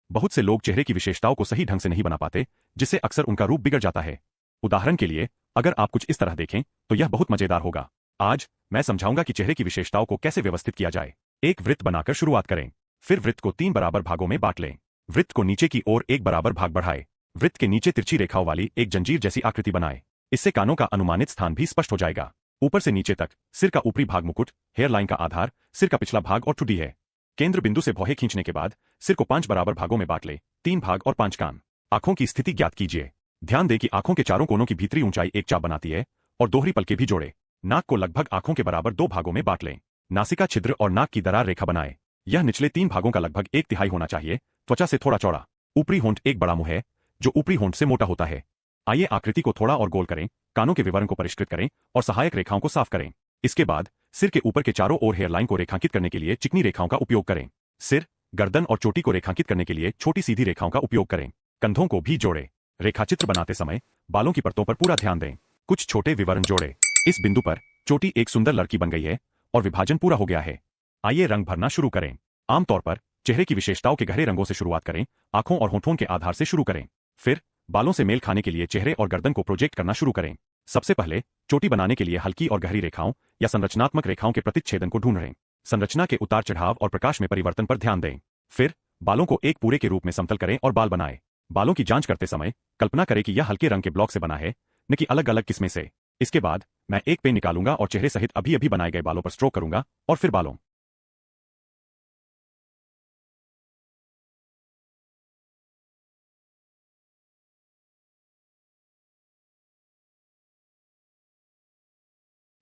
बहुत से लोग चेहरे की विशेषताओं को सही ढंग से नहीं बना पाते, जिससे अक्सर उनका रूप बिगड़ जाता है। उदाहरण के लिए, अगर आप कुछ इस तरह देखें, तो यह बहुत मजेदार होगा। आज मैं समझाऊंगा कि चेहरे की विशेषताओं को कैसे व्यवस्थित किया जाए। एक वृत्त बनाकर शुरुआत करें। फिर वृत्त को 3 बराबर भागों में बांट लें। वृत्त को नीचे की ओर एक बराबर भाग बढ़ाएं। वृत्त के नीचे तिरछी रेखाओं वाली एक जंजीर जैसी आकृति बनाएं। इससे कानों का अनुमानित स्थान भी स्पष्ट हो जाएगा। ऊपर से नीचे तक सिर का ऊपरी भाग मुकुट, हेयर लाइन का आधार, सिर का पिछला भाग और ठुड्डी है। केंद्र बिंदु से भौहें खींचने के बाद सिर को 5 बराबर भागों में बांट ले, 3 भाग और 5 कान। आंखों की स्थिति ज्ञात कीजिए। ध्यान दें कि आंखों के चारों कोनों की भीतरी ऊंचाई एक चाप बनाती है और दोहरी पलकें भी जोड़े। नाक को लगभग आंखों के बराबर 2 भागों में बांट लें। नासिका छिद्र और नाक की दरार रेखा बनाएं। यह निचले 3 भागों का लगभग 1/3 होना चाहिए। त्वचा से थोड़ा चौड़ा। ऊपरी होंठ एक बड़ा मुंह है, जो ऊपरी होंठ से मोटा होता है। आइए आकृति को थोड़ा और गोल करें, कानों के विवरण को परिष्कृत करें और सहायक रेखाओं को साफ करें। इसके बाद सिर के ऊपर के चारों ओर हेयर लाइन को रेखांकित करने के लिए चिकनी रेखाओं का उपयोग करें। सिर, गर्दन और चोटी को रेखांकित करने के लिए छोटी सीधी रेखाओं का उपयोग करें। कंधों को भी जोड़ें। रेखाचित्र बनाते समय बालों की परतों पर पूरा ध्यान दें। कुछ छोटे विवरण जोड़ें। इस बिंदु पर चोटी एक सुंदर लड़की बन गई है और विभाजन पूरा हो गया है। आइए रंग भरना शुरू करें। आमतौर पर चेहरे की विशेषताओं के गहरे रंगों से शुरुआत करें। आंखों और होठों के आधार से शुरू करें। फिर बालों से मेल खाने के लिए चेहरे और गर्दन को प्रोजेक्ट करना शुरू करें। सबसे पहले चोटी बनाने के लिए हल्की और गहरी रेखाओं या संरचनात्मक रेखाओं के प्रतिच्छेदन को ढूंढें। संरचना के उतार चढ़ाव और प्रकाश में परिवर्तन पर ध्यान दें। फिर बालों को एक पूरे के रूप में समतल करें और बाल बनाएं। बालों की जांच करते समय कल्पना करें कि यह हल्के रंग के ब्लॉक से बना है, न कि अलग अलग किस्में से। इसके बाद मैं एक पेन निकालूंगा और चेहरे सहित अभी अभी बनाए गए बालों पर स्ट्रोक करूंगा और फिर बालों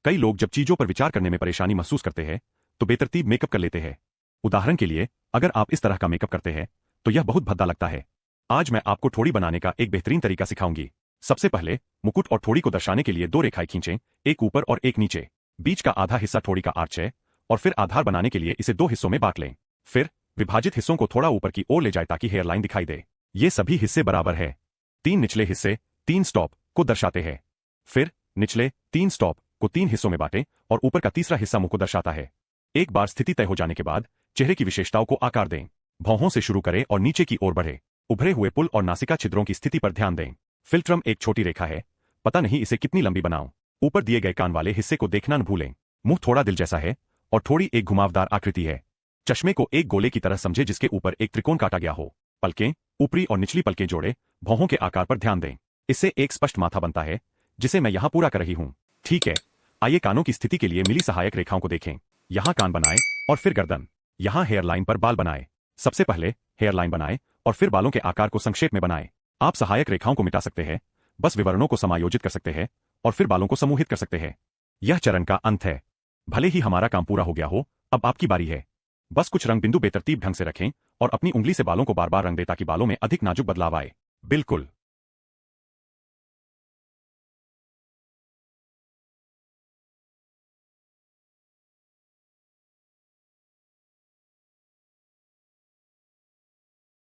कई लोग जब चीजों पर विचार करने में परेशानी महसूस करते हैं, तो बेतरतीब मेकअप कर लेते हैं। उदाहरण के लिए, अगर आप इस तरह का मेकअप करते हैं, तो यह बहुत भद्दा लगता है। आज मैं आपको ठोड़ी बनाने का एक बेहतरीन तरीका सिखाऊंगी। सबसे पहले मुकुट और ठोड़ी को दर्शाने के लिए 2 रेखाएं खींचें, एक ऊपर और एक नीचे। बीच का आधा हिस्सा ठोड़ी का आर्च है और फिर आधार बनाने के लिए इसे 2 हिस्सों में बांट लें। फिर विभाजित हिस्सों को थोड़ा ऊपर की ओर ले जाए ताकि हेयर लाइन दिखाई दे। ये सभी हिस्से बराबर है। 3 निचले हिस्से 3 स्टॉप को दर्शाते हैं। फिर निचले 3 स्टॉप को 3 हिस्सों में बांटें और ऊपर का तीसरा हिस्सा मुंह को दर्शाता है। एक बार स्थिति तय हो जाने के बाद चेहरे की विशेषताओं को आकार दें। भौहों से शुरू करें और नीचे की ओर बढ़े। उभरे हुए पुल और नासिका छिद्रों की स्थिति पर ध्यान दें। फिल्ट्रम एक छोटी रेखा है, पता नहीं इसे कितनी लंबी बनाऊं। ऊपर दिए गए कान वाले हिस्से को देखना न भूलें। मुंह थोड़ा दिल जैसा है और थोड़ी एक घुमावदार आकृति है। चश्मे को एक गोले की तरह समझे जिसके ऊपर एक त्रिकोण काटा गया हो। पलकें, ऊपरी और निचली पलकें जोड़े। भौहों के आकार पर ध्यान दें। इससे एक स्पष्ट माथा बनता है, जिसे मैं यहां पूरा कर रही हूं। ठीक है, आइए कानों की स्थिति के लिए मिली सहायक रेखाओं को देखें। यहां कान बनाएं और फिर गर्दन। यहां हेयर लाइन पर बाल बनाएं। सबसे पहले हेयर लाइन बनाएं और फिर बालों के आकार को संक्षेप में बनाएं। आप सहायक रेखाओं को मिटा सकते हैं, बस विवरणों को समायोजित कर सकते हैं और फिर बालों को समूहित कर सकते हैं। यह चरण का अंत है। भले ही हमारा काम पूरा हो गया हो, अब आपकी बारी है। बस कुछ रंग बिंदु बेतरतीब ढंग से रखें और अपनी उंगली से बालों को बार बार रंग दें ताकि बालों में अधिक नाजुक बदलाव आए। बिल्कुल।